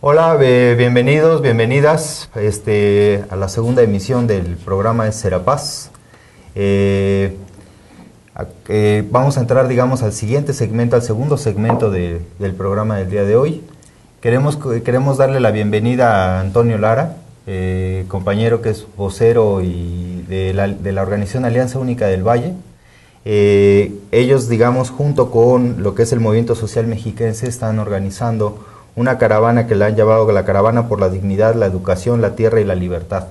Hola, bienvenidos, bienvenidas a la segunda emisión del programa de Serapaz. Vamos a entrar, digamos, al siguiente segmento, al segundo segmento del programa del día de hoy. Queremos darle la bienvenida a Antonio Lara, compañero que es vocero y de la organización Alianza Única del Valle. Ellos, digamos, junto con lo que es el Movimiento Social Mexiquense, están organizando una caravana que la han llamado la Caravana por la Dignidad, la Educación, la Tierra y la Libertad.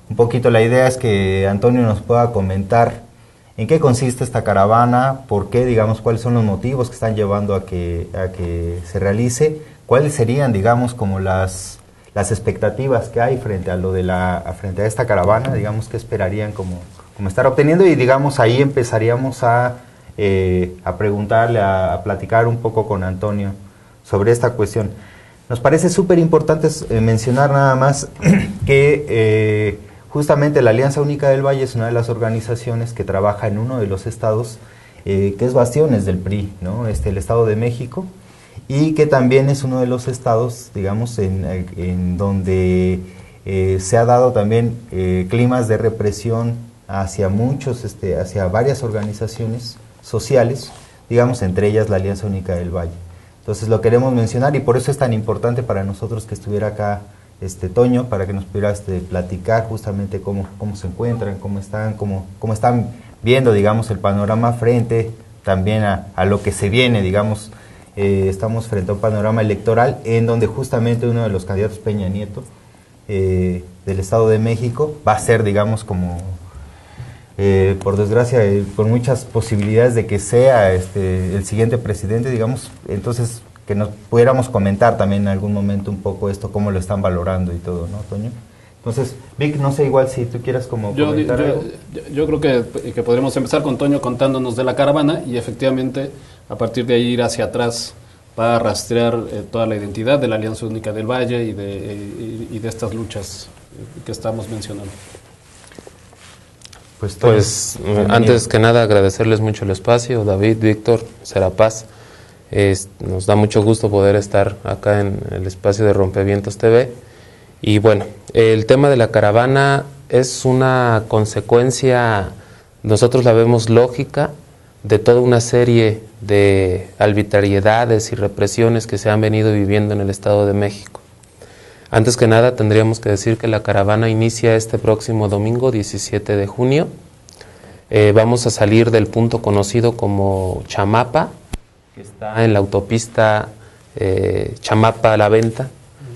Un poquito la idea es que Antonio nos pueda comentar en qué consiste esta caravana, por qué, digamos, cuáles son los motivos que están llevando a que se realice, cuáles serían, digamos, como las expectativas que hay frente a esta caravana, digamos, qué esperarían como estar obteniendo, y digamos ahí empezaríamos a preguntarle, a platicar un poco con Antonio sobre esta cuestión. Nos parece súper importante mencionar nada más que justamente la Alianza Única del Valle es una de las organizaciones que trabaja en uno de los estados que es bastiones del PRI, ¿no? El Estado de México, y que también es uno de los estados, digamos, en donde se ha dado también climas de represión hacia hacia varias organizaciones sociales, digamos, entre ellas la Alianza Única del Valle. Entonces lo queremos mencionar y por eso es tan importante para nosotros que estuviera acá Toño, para que nos pudiera platicar justamente cómo se encuentran, cómo están viendo, digamos, el panorama frente también a lo que se viene, digamos. Estamos frente a un panorama electoral en donde justamente uno de los candidatos, Peña Nieto, del Estado de México, va a ser, digamos, como, por desgracia, con muchas posibilidades de que sea el siguiente presidente, digamos. Entonces, que nos pudiéramos comentar también en algún momento un poco esto, cómo lo están valorando y todo, ¿no, Toño? Entonces, Vic, no sé, igual si tú quieras como comentar algo. Yo creo que podríamos empezar con Toño contándonos de la caravana y efectivamente a partir de ahí ir hacia atrás para rastrear toda la identidad de la Alianza Única del Valle y de estas luchas que estamos mencionando. Pues antes que nada agradecerles mucho el espacio, David, Víctor, Serapaz. Nos da mucho gusto poder estar acá en el espacio de Rompevientos TV. Y bueno, el tema de la caravana es una consecuencia, nosotros la vemos lógica, de toda una serie de arbitrariedades y represiones que se han venido viviendo en el Estado de México. Antes que nada tendríamos que decir que la caravana inicia este próximo domingo 17 de junio. Vamos a salir del punto conocido como Chamapa, que está en la autopista Chamapa a la Venta,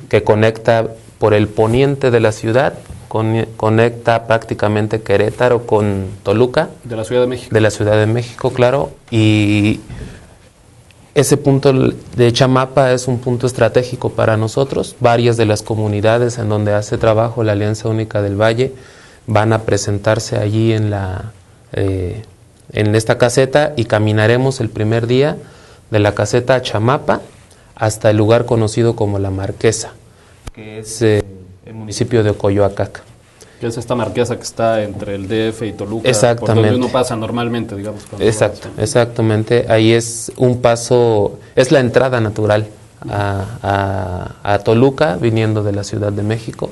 que conecta por el poniente de la ciudad, conecta prácticamente Querétaro con Toluca. De la Ciudad de México. De la Ciudad de México, claro. Y ese punto de Chamapa es un punto estratégico para nosotros. Varias de las comunidades en donde hace trabajo la Alianza Única del Valle van a presentarse allí en esta caseta, y caminaremos el primer día de la caseta a Chamapa hasta el lugar conocido como La Marquesa, que es el municipio de Coyoacac. Que es esta marquesa que está entre el DF y Toluca, exactamente, por donde uno pasa normalmente, digamos. Exactamente. Ahí es un paso, es la entrada natural a Toluca, viniendo de la Ciudad de México.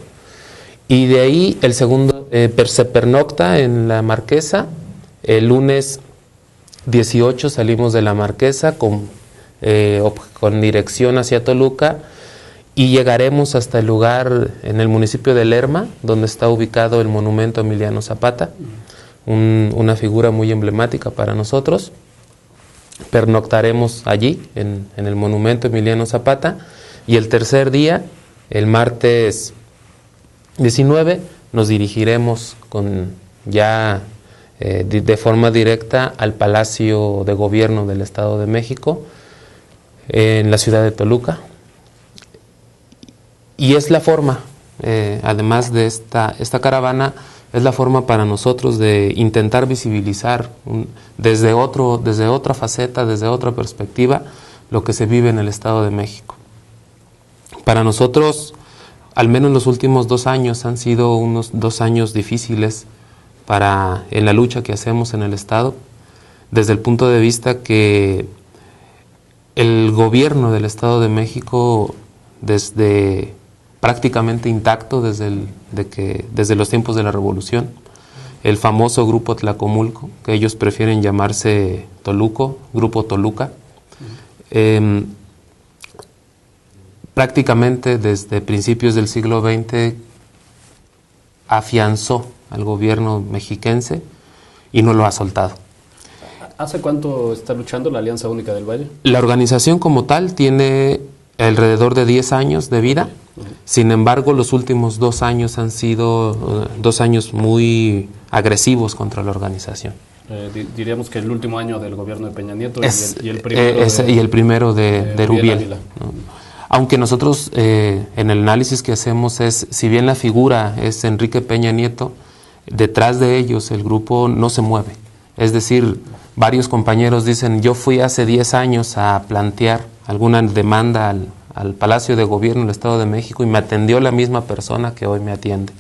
Y de ahí el segundo se pernocta en La Marquesa. El lunes 18 salimos de La Marquesa con dirección hacia Toluca, y llegaremos hasta el lugar en el municipio de Lerma, donde está ubicado el monumento a Emiliano Zapata, una figura muy emblemática para nosotros. Pernoctaremos allí, en el monumento Emiliano Zapata, y el tercer día, el martes 19, nos dirigiremos de forma directa al Palacio de Gobierno del Estado de México, en la ciudad de Toluca. Y es la forma, además de esta caravana, es la forma para nosotros de intentar visibilizar desde otra faceta, desde otra perspectiva, lo que se vive en el Estado de México. Para nosotros, al menos los últimos 2 años han sido unos 2 años difíciles en la lucha que hacemos en el Estado, desde el punto de vista que el gobierno del Estado de México desde prácticamente intacto desde los tiempos de la Revolución. El famoso Grupo Tlacomulco, que ellos prefieren llamarse Toluco, Grupo Toluca. Prácticamente desde principios del siglo XX afianzó al gobierno mexiquense y no lo ha soltado. ¿Hace cuánto está luchando la Alianza Única del Valle? La organización como tal tiene alrededor de 10 años de vida. Sin embargo, los últimos 2 años han sido 2 años muy agresivos contra la organización. Diríamos que el último año del gobierno de Peña Nieto y el primero de Rubiel, ¿no? Aunque nosotros en el análisis que hacemos es, si bien la figura es Enrique Peña Nieto, detrás de ellos el grupo no se mueve. Es decir, varios compañeros dicen, yo fui hace 10 años a plantear alguna demanda al Palacio de Gobierno del Estado de México y me atendió la misma persona que hoy me atiende.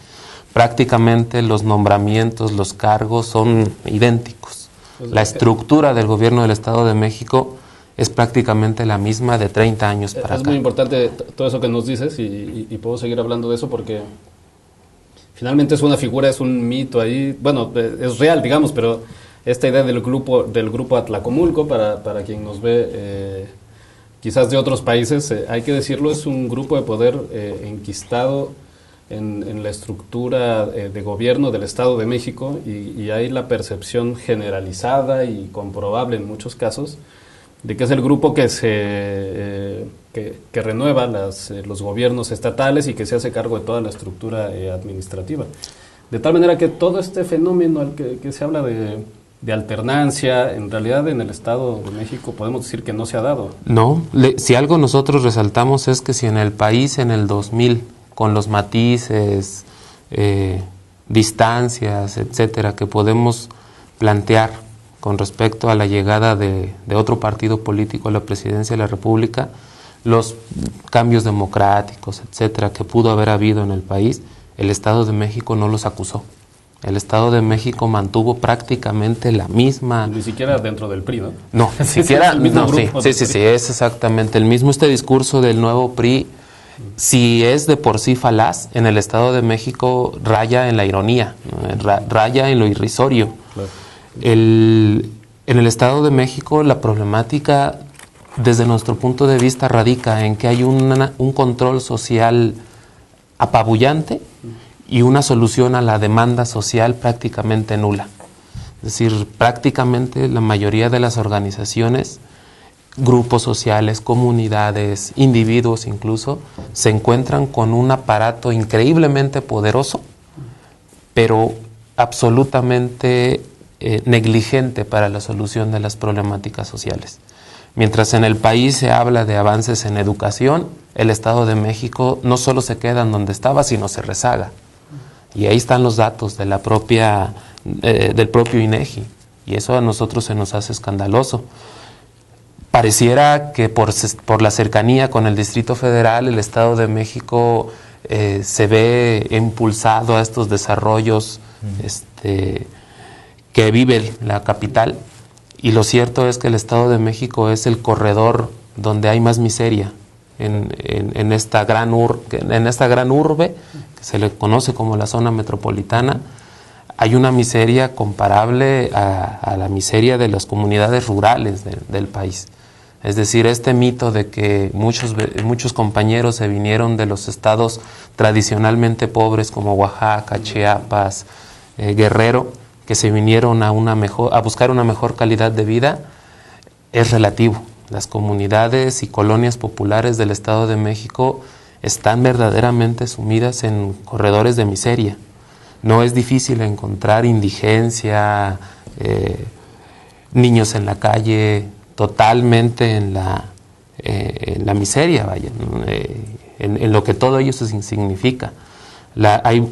Prácticamente los nombramientos, los cargos son idénticos. La estructura del Gobierno del Estado de México es prácticamente la misma de 30 años para acá. Es muy importante todo eso que nos dices y puedo seguir hablando de eso porque finalmente es una figura, es un mito ahí, bueno, es real, digamos, pero esta idea del grupo Atlacomulco, para quien nos ve quizás de otros países, hay que decirlo, es un grupo de poder enquistado en la estructura de gobierno del Estado de México y hay la percepción generalizada y comprobable en muchos casos de que es el grupo que que renueva los gobiernos estatales y que se hace cargo de toda la estructura administrativa. De tal manera que todo este fenómeno al que se habla de alternancia, en realidad en el Estado de México podemos decir que no se ha dado. No, si algo nosotros resaltamos es que si en el país en el 2000, con los matices, distancias, etcétera, que podemos plantear con respecto a la llegada de otro partido político a la presidencia de la República, los cambios democráticos, etcétera, que pudo haber habido en el país, el Estado de México no los acusó. El Estado de México mantuvo prácticamente la misma... Ni siquiera dentro del PRI, ¿no? No, ni siquiera... el mismo grupo sí, es exactamente el mismo. Este discurso del nuevo PRI, si es de por sí falaz, en el Estado de México raya en la ironía, raya en lo irrisorio. Claro. En el Estado de México la problemática, desde nuestro punto de vista, radica en que hay un control social apabullante y una solución a la demanda social prácticamente nula. Es decir, prácticamente la mayoría de las organizaciones, grupos sociales, comunidades, individuos incluso, se encuentran con un aparato increíblemente poderoso, pero absolutamente negligente para la solución de las problemáticas sociales. Mientras en el país se habla de avances en educación, el Estado de México no solo se queda en donde estaba, sino se rezaga. Y ahí están los datos de del propio INEGI, y eso a nosotros se nos hace escandaloso. Pareciera que por la cercanía con el Distrito Federal, el Estado de México se ve impulsado a estos desarrollos que vive la capital, y lo cierto es que el Estado de México es el corredor donde hay más miseria en esta gran urbe, que se le conoce como la zona metropolitana. Hay una miseria comparable a la miseria de las comunidades rurales del país. Es decir, este mito de que muchos compañeros se vinieron de los estados tradicionalmente pobres como Oaxaca, Chiapas, Guerrero, que se vinieron a buscar una mejor calidad de vida, es relativo. Las comunidades y colonias populares del Estado de México están verdaderamente sumidas en corredores de miseria. No es difícil encontrar indigencia, niños en la calle, totalmente en la miseria, vaya, en lo que todo ello significa. Hay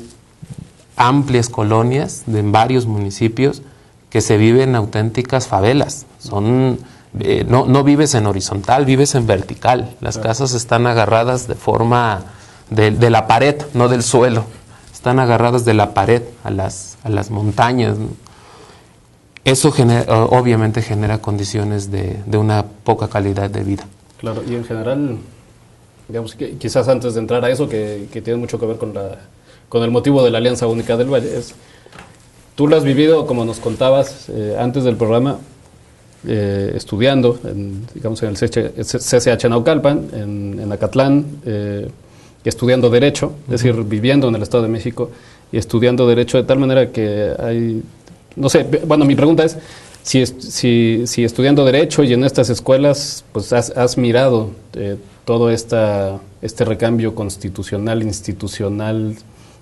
amplias colonias en varios municipios que se viven auténticas favelas. No vives en horizontal, vives en vertical. Las casas están agarradas de forma de la pared, no del suelo. Están agarradas de la pared a las montañas. Eso obviamente genera condiciones de una poca calidad de vida. Claro, y en general digamos, que quizás antes de entrar a eso, que tiene mucho que ver con el motivo de la Alianza Única del Valle, tú lo has vivido, como nos contabas antes del programa, estudiando, digamos, en el CCH Naucalpan, en Acatlán, estudiando Derecho, es decir, viviendo en el Estado de México y estudiando Derecho de tal manera que hay, no sé, bueno, mi pregunta es, si estudiando Derecho y en estas escuelas, pues has mirado todo este recambio constitucional, institucional,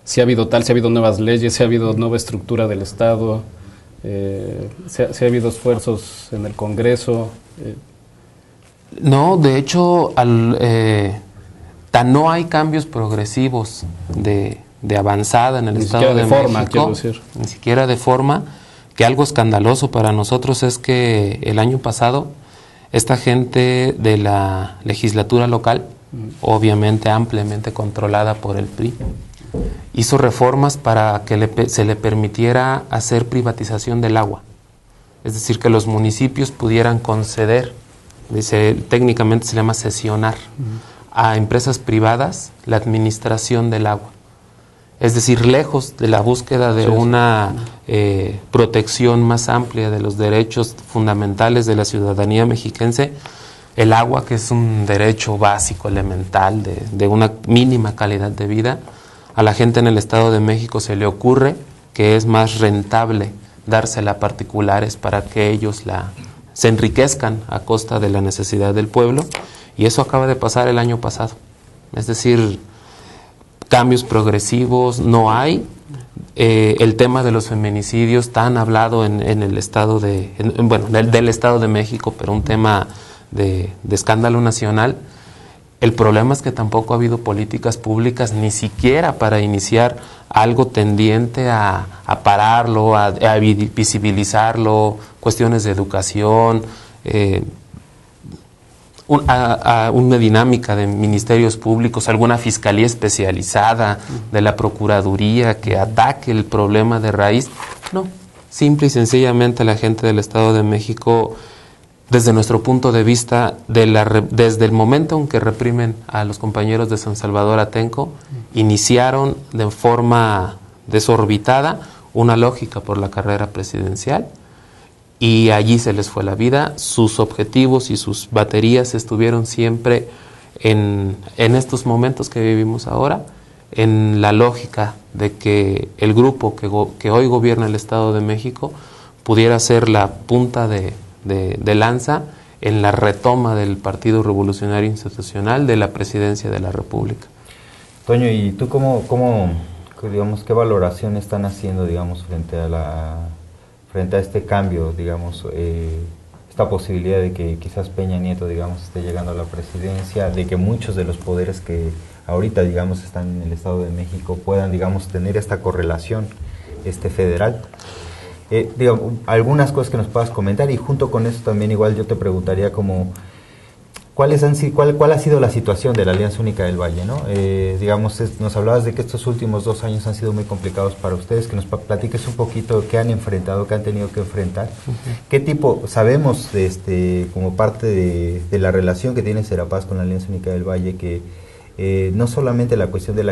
si ha habido nuevas leyes, si ha habido nueva estructura del Estado, si ha habido esfuerzos en el Congreso. No, de hecho, no hay cambios progresivos de avanzada en el Estado de México, ni siquiera de forma, que algo escandaloso para nosotros es que el año pasado esta gente de la legislatura local, obviamente ampliamente controlada por el PRI, hizo reformas para que se le permitiera hacer privatización del agua. Es decir, que los municipios pudieran conceder, técnicamente se llama cesionar, a empresas privadas la administración del agua. Es decir, lejos de la búsqueda de una protección más amplia de los derechos fundamentales de la ciudadanía mexiquense, el agua, que es un derecho básico, elemental, de una mínima calidad de vida, a la gente en el Estado de México se le ocurre que es más rentable dársela a particulares para que ellos se enriquezcan a costa de la necesidad del pueblo, y eso acaba de pasar el año pasado. Es decir, cambios progresivos no hay. El tema de los feminicidios tan hablado en el Estado del Estado de México, pero un tema de escándalo nacional. El problema es que tampoco ha habido políticas públicas ni siquiera para iniciar algo tendiente a pararlo, a visibilizarlo, cuestiones de educación, una dinámica de ministerios públicos, alguna fiscalía especializada de la Procuraduría que ataque el problema de raíz. No, simple y sencillamente la gente del Estado de México, desde nuestro punto de vista, desde el momento en que reprimen a los compañeros de San Salvador Atenco, iniciaron de forma desorbitada una lógica por la carrera presidencial, y allí se les fue la vida. Sus objetivos y sus baterías estuvieron siempre en estos momentos que vivimos ahora, en la lógica de que el grupo que hoy gobierna el Estado de México pudiera ser la punta de lanza en la retoma del Partido Revolucionario Institucional de la Presidencia de la República. Toño, ¿y tú digamos, qué valoración están haciendo, digamos, frente a este cambio, digamos, esta posibilidad de que quizás Peña Nieto, digamos, esté llegando a la presidencia, de que muchos de los poderes que ahorita, digamos, están en el Estado de México puedan, digamos, tener esta correlación federal? Digamos, algunas cosas que nos puedas comentar, y junto con eso también igual yo te preguntaría como ¿cuál ha sido la situación de la Alianza Única del Valle, ¿no? Digamos, nos hablabas de que estos últimos 2 años han sido muy complicados para ustedes, que nos platiques un poquito qué han enfrentado, qué han tenido que enfrentar, qué tipo, sabemos como parte de la relación que tiene Serapaz con la Alianza Única del Valle, que no solamente la cuestión de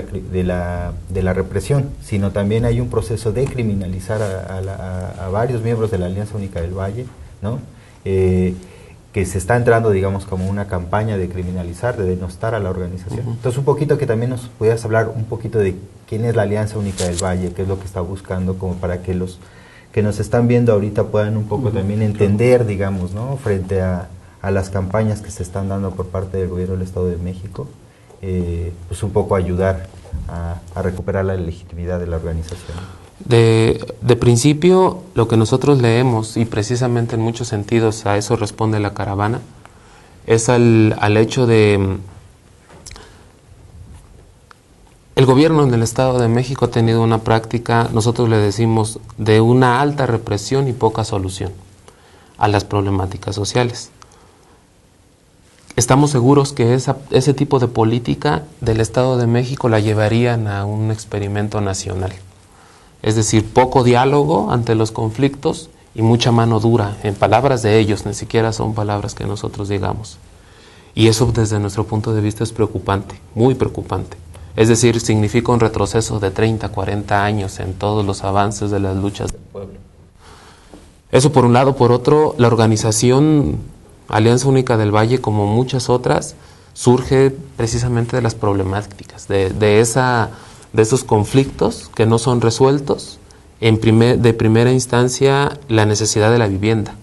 la represión, sino también hay un proceso de criminalizar a varios miembros de la Alianza Única del Valle, ¿no? Que se está entrando, digamos, como una campaña de criminalizar, de denostar a la organización. Entonces, un poquito que también nos pudieras hablar un poquito de quién es la Alianza Única del Valle, qué es lo que está buscando, como para que los que nos están viendo ahorita puedan un poco también entender, digamos, ¿no? Frente a las campañas que se están dando por parte del gobierno del Estado de México, pues un poco ayudar a recuperar la legitimidad de la organización. De principio, lo que nosotros leemos, y precisamente en muchos sentidos a eso responde la caravana, es al hecho de el gobierno en el Estado de México ha tenido una práctica, nosotros le decimos, de una alta represión y poca solución a las problemáticas sociales. Estamos seguros que ese tipo de política del Estado de México la llevarían a un experimento nacional. Es decir, poco diálogo ante los conflictos y mucha mano dura, en palabras de ellos, ni siquiera son palabras que nosotros digamos. Y eso desde nuestro punto de vista es preocupante, muy preocupante. Es decir, significa un retroceso de 30, 40 años en todos los avances de las luchas del pueblo. Eso por un lado. Por otro, la organización Alianza Única del Valle, como muchas otras, surge precisamente de las problemáticas, de esos conflictos que no son resueltos. De primera instancia, la necesidad de la vivienda.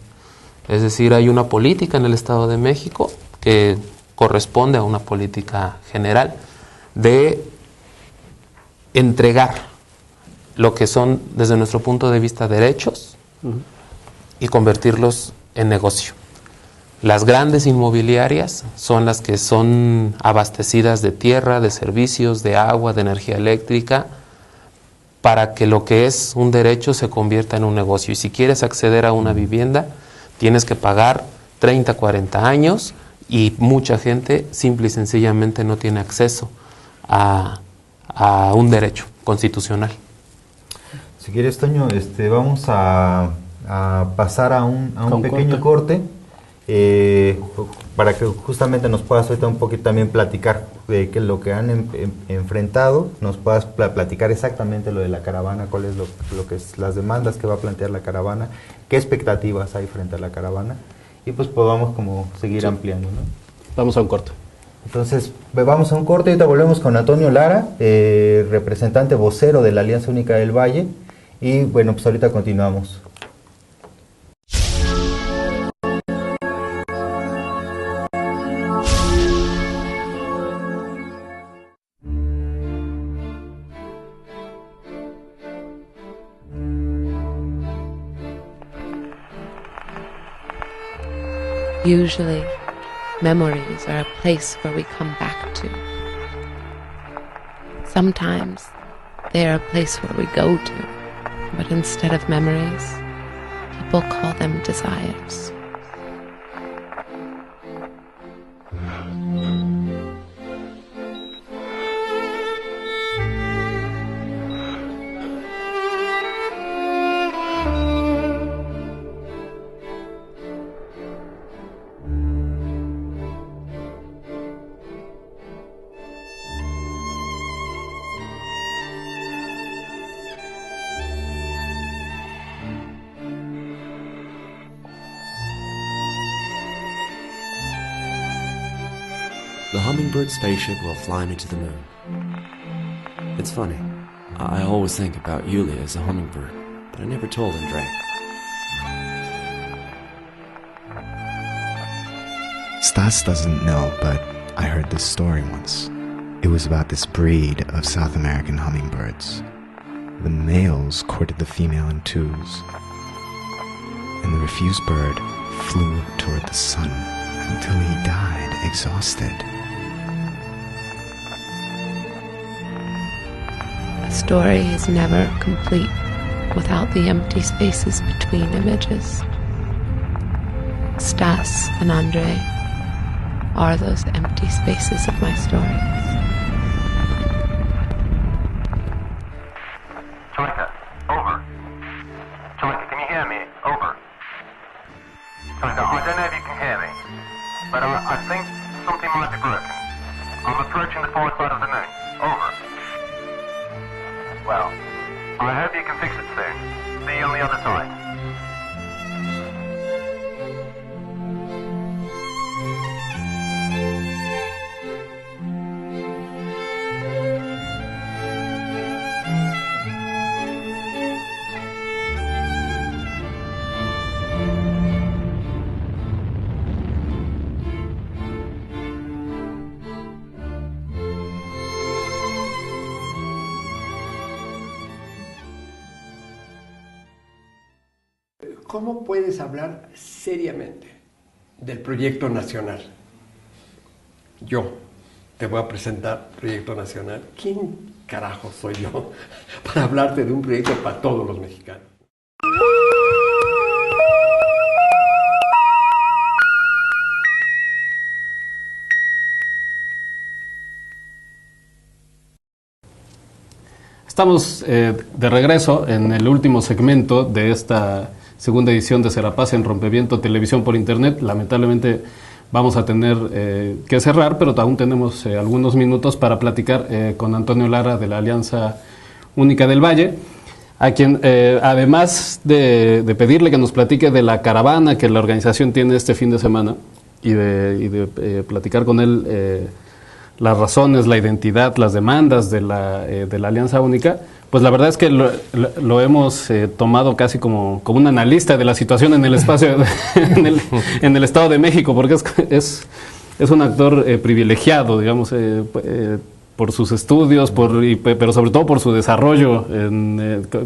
Es decir, hay una política en el Estado de México que corresponde a una política general de entregar lo que son, desde nuestro punto de vista, derechos y convertirlos en negocio. Las grandes inmobiliarias son las que son abastecidas de tierra, de servicios, de agua, de energía eléctrica, para que lo que es un derecho se convierta en un negocio. Y si quieres acceder a una vivienda, tienes que pagar 30, 40 años, y mucha gente simple y sencillamente no tiene acceso a un derecho constitucional. Si quieres, Toño, vamos a pasar a un pequeño corte para que justamente nos puedas ahorita un poquito también platicar de lo que han enfrentado, nos puedas platicar exactamente lo de la caravana, cuál es lo que es las demandas que va a plantear la caravana, qué expectativas hay frente a la caravana, y pues podamos como seguir ampliando, ¿no? Vamos a un corte. Entonces, vamos a un corte y ahorita volvemos con Antonio Lara, representante vocero de la Alianza Única del Valle, y bueno, pues ahorita continuamos. Usually, memories are a place where we come back to. Sometimes, they are a place where we go to, but instead of memories, people call them desires. The Hummingbird spaceship will fly me to the moon. It's funny, I always think about Yulia as a hummingbird, but I never told Andrei. Stas doesn't know, but I heard this story once. It was about this breed of South American hummingbirds. The males courted the female in twos, and the refused bird flew toward the sun until he died exhausted. A story is never complete without the empty spaces between images. Stas and Andrei are those empty spaces of my stories. Chalika, over. Chalika, can you hear me? Over. Chalika, I don't know if you can hear me, but I think something might be broken. I'm approaching the far side of the moon. Over. Well, I hope you can fix it soon. See you on the other side. ¿Cómo puedes hablar seriamente del proyecto nacional? Yo te voy a presentar proyecto nacional. ¿Quién carajo soy yo para hablarte de un proyecto para todos los mexicanos? Estamos de regreso en el último segmento de esta segunda edición de Serapaz en Rompeviento Televisión por Internet. Lamentablemente vamos a tener que cerrar, pero aún tenemos algunos minutos para platicar con Antonio Lara de la Alianza Única del Valle, a quien además de pedirle que nos platique de la caravana que la organización tiene este fin de semana y de platicar con él las razones, la identidad, las demandas de la Alianza Única, pues la verdad es que lo hemos tomado casi como un analista de la situación en el espacio, en el Estado de México, porque es un actor privilegiado, digamos, por sus estudios, pero sobre todo por su desarrollo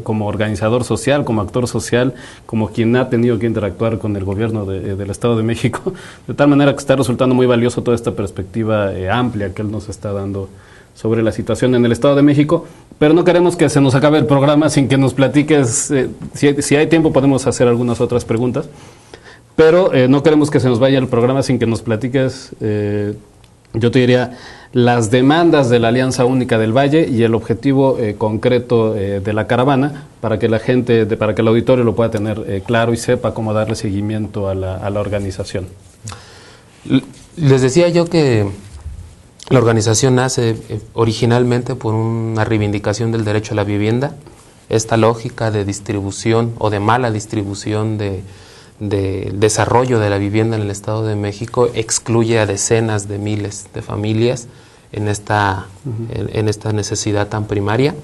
como organizador social, como actor social, como quien ha tenido que interactuar con el gobierno del Estado de México, de tal manera que está resultando muy valioso toda esta perspectiva amplia que él nos está dando sobre la situación en el Estado de México, pero no queremos que se nos acabe el programa sin que nos platiques, si hay tiempo podemos hacer algunas otras preguntas, pero no queremos que se nos vaya el programa sin que nos platiques, yo te diría, las demandas de la Alianza Única del Valle y el objetivo concreto de la caravana para que la gente, para que el auditorio lo pueda tener claro y sepa cómo darle seguimiento a la organización. Les decía yo que la organización nace originalmente por una reivindicación del derecho a la vivienda, esta lógica de distribución o de mala distribución del desarrollo de la vivienda en el Estado de México excluye a decenas de miles de familias en esta necesidad tan primaria.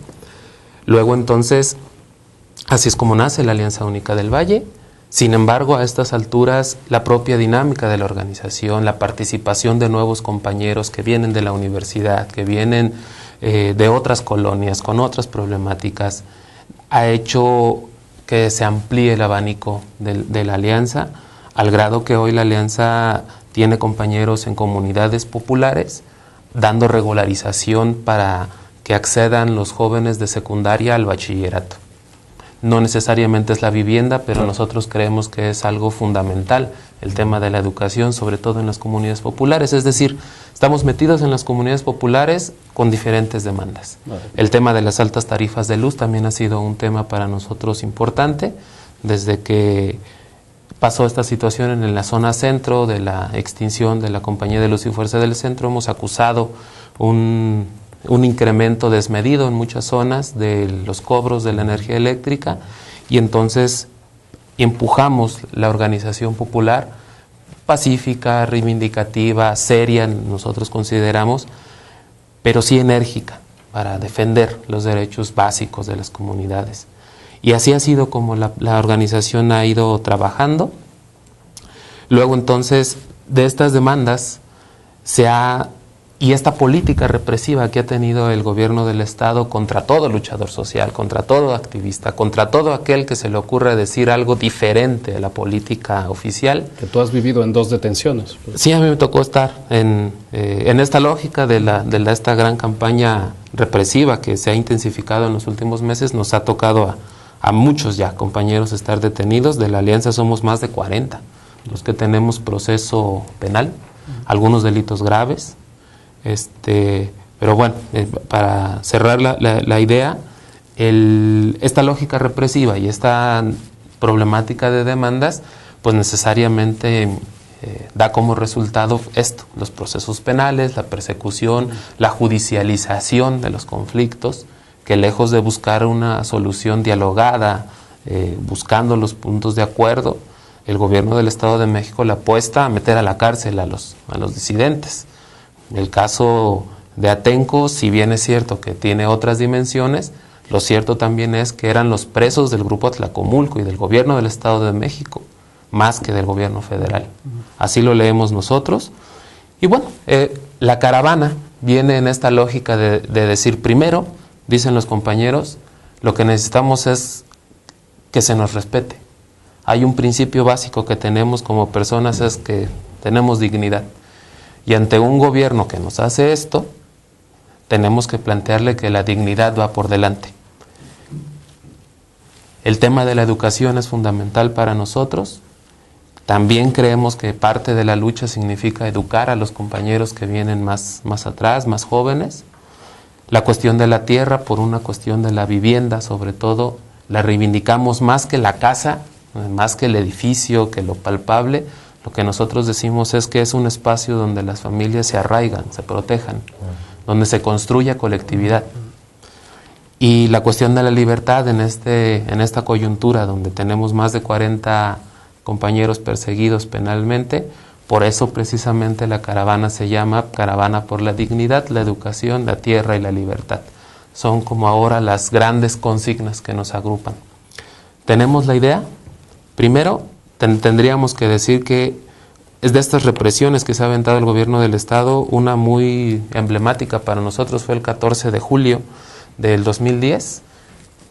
Luego entonces, así es como nace la Alianza Única del Valle. Sin embargo, a estas alturas, la propia dinámica de la organización, la participación de nuevos compañeros que vienen de la universidad, que vienen de otras colonias, con otras problemáticas, ha hecho que se amplíe el abanico de la Alianza, al grado que hoy la Alianza tiene compañeros en comunidades populares, dando regularización para que accedan los jóvenes de secundaria al bachillerato. No necesariamente es la vivienda, pero nosotros creemos que es algo fundamental el tema de la educación, sobre todo en las comunidades populares. Es decir, estamos metidos en las comunidades populares con diferentes demandas. El tema de las altas tarifas de luz también ha sido un tema para nosotros importante. Desde que pasó esta situación en la zona centro de la extinción de la Compañía de Luz y Fuerza del Centro, hemos acusado un incremento desmedido en muchas zonas de los cobros de la energía eléctrica, y entonces empujamos la organización popular pacífica, reivindicativa, seria, nosotros consideramos, pero sí enérgica, para defender los derechos básicos de las comunidades. Y así ha sido como la organización ha ido trabajando. Luego entonces de estas demandas y esta política represiva que ha tenido el gobierno del Estado contra todo luchador social, contra todo activista, contra todo aquel que se le ocurra decir algo diferente a la política oficial. Que tú has vivido en 2 detenciones. Sí, a mí me tocó estar en esta lógica de esta gran campaña represiva que se ha intensificado en los últimos meses. Nos ha tocado a muchos ya compañeros estar detenidos. De la Alianza somos más de 40 los que tenemos proceso penal, algunos delitos graves. Pero bueno, para cerrar la idea, esta lógica represiva y esta problemática de demandas, pues necesariamente da como resultado esto, los procesos penales, la persecución, la judicialización de los conflictos, que lejos de buscar una solución dialogada, buscando los puntos de acuerdo, el gobierno del Estado de México le apuesta a meter a la cárcel a los disidentes. El caso de Atenco, si bien es cierto que tiene otras dimensiones, lo cierto también es que eran los presos del Grupo Atlacomulco y del gobierno del Estado de México, más que del gobierno federal. Así lo leemos nosotros. Y bueno, la caravana viene en esta lógica de decir, primero, dicen los compañeros, lo que necesitamos es que se nos respete. Hay un principio básico que tenemos como personas, es que tenemos dignidad. Y ante un gobierno que nos hace esto, tenemos que plantearle que la dignidad va por delante. El tema de la educación es fundamental para nosotros. También creemos que parte de la lucha significa educar a los compañeros que vienen más atrás, más jóvenes. La cuestión de la tierra, por una cuestión de la vivienda, sobre todo, la reivindicamos más que la casa, más que el edificio, que lo palpable. Lo que nosotros decimos es que es un espacio donde las familias se arraigan, se protejan, donde se construya colectividad. Y la cuestión de la libertad en esta coyuntura, donde tenemos más de 40 compañeros perseguidos penalmente, por eso precisamente la caravana se llama Caravana por la Dignidad, la Educación, la Tierra y la Libertad. Son como ahora las grandes consignas que nos agrupan. ¿Tenemos la idea? Primero, tendríamos que decir que es de estas represiones que se ha aventado el gobierno del Estado, una muy emblemática para nosotros fue el 14 de julio del 2010.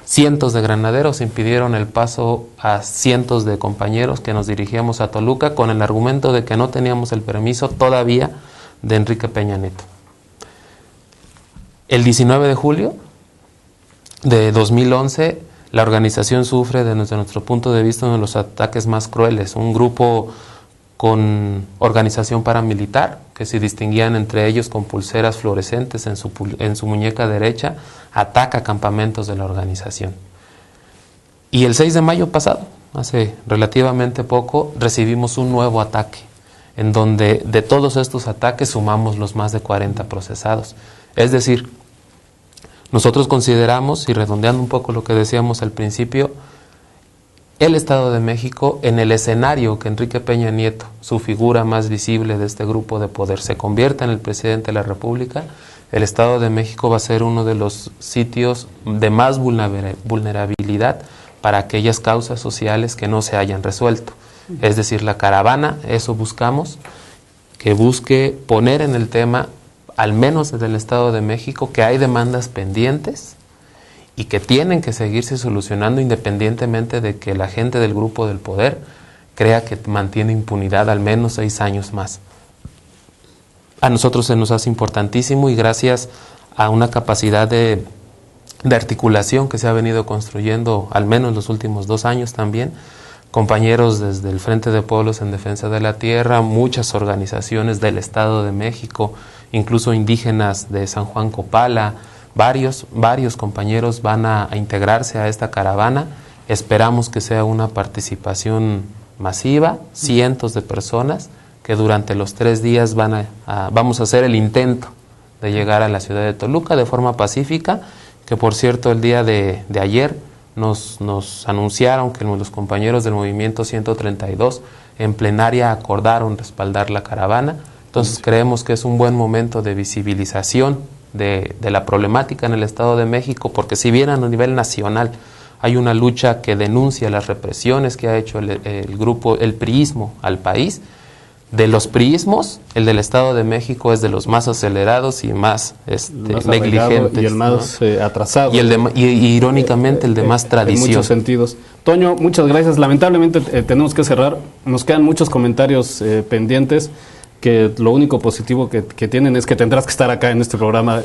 Cientos de granaderos impidieron el paso a cientos de compañeros que nos dirigíamos a Toluca con el argumento de que no teníamos el permiso todavía de Enrique Peña Nieto. El 19 de julio de 2011, la organización sufre, desde nuestro punto de vista, uno de los ataques más crueles. Un grupo con organización paramilitar, que se distinguían entre ellos con pulseras fluorescentes en su muñeca derecha, ataca campamentos de la organización. Y el 6 de mayo pasado, hace relativamente poco, recibimos un nuevo ataque, en donde de todos estos ataques sumamos los más de 40 procesados. Es decir, nosotros consideramos, y redondeando un poco lo que decíamos al principio, el Estado de México, en el escenario que Enrique Peña Nieto, su figura más visible de este grupo de poder, se convierta en el presidente de la República, el Estado de México va a ser uno de los sitios de más vulnerabilidad para aquellas causas sociales que no se hayan resuelto. Es decir, la caravana, eso buscamos, que busque poner en el tema, al menos desde el Estado de México, que hay demandas pendientes y que tienen que seguirse solucionando independientemente de que la gente del grupo del poder crea que mantiene impunidad al menos 6 años más. A nosotros se nos hace importantísimo y gracias a una capacidad de articulación que se ha venido construyendo al menos los últimos 2 años también, compañeros desde el Frente de Pueblos en Defensa de la Tierra, muchas organizaciones del Estado de México, incluso indígenas de San Juan Copala, varios compañeros van a integrarse a esta caravana. Esperamos que sea una participación masiva, cientos de personas que durante los 3 días vamos a hacer el intento de llegar a la ciudad de Toluca de forma pacífica, que por cierto el día de ayer nos anunciaron que los compañeros del Movimiento 132 en plenaria acordaron respaldar la caravana. Entonces creemos que es un buen momento de visibilización de la problemática en el Estado de México, porque si bien a nivel nacional hay una lucha que denuncia las represiones que ha hecho el priismo al país, de los priismos, el del Estado de México es de los más acelerados y más negligentes. Y el más atrasado. Y irónicamente el de más tradición. En muchos sentidos. Toño, muchas gracias. Lamentablemente tenemos que cerrar. Nos quedan muchos comentarios pendientes, que lo único positivo que tienen es que tendrás que estar acá en este programa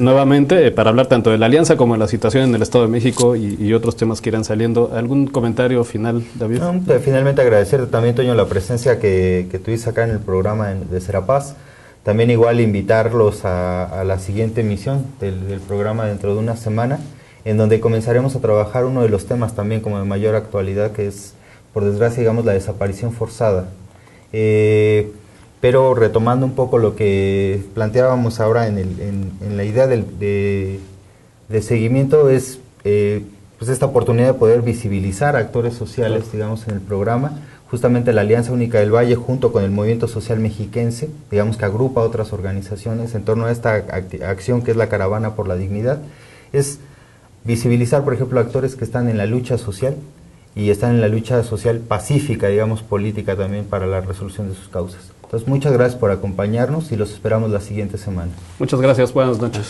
nuevamente para hablar tanto de la alianza como de la situación en el Estado de México y otros temas que irán saliendo. ¿Algún comentario final, David? No, finalmente agradecerte también, Toño, la presencia que tuviste acá en el programa de Serapaz. También igual invitarlos a la siguiente emisión del programa dentro de una semana, en donde comenzaremos a trabajar uno de los temas también como de mayor actualidad, que es, por desgracia, digamos, la desaparición forzada. Pero retomando un poco lo que planteábamos ahora en la idea de seguimiento, es pues esta oportunidad de poder visibilizar actores sociales, digamos, en el programa. Justamente la Alianza Única del Valle, junto con el Movimiento Social Mexiquense, digamos que agrupa a otras organizaciones en torno a esta acción que es la Caravana por la Dignidad, es visibilizar, por ejemplo, actores que están en la lucha social, y están en la lucha social pacífica, digamos, política también para la resolución de sus causas. Entonces, muchas gracias por acompañarnos y los esperamos la siguiente semana. Muchas gracias, buenas noches.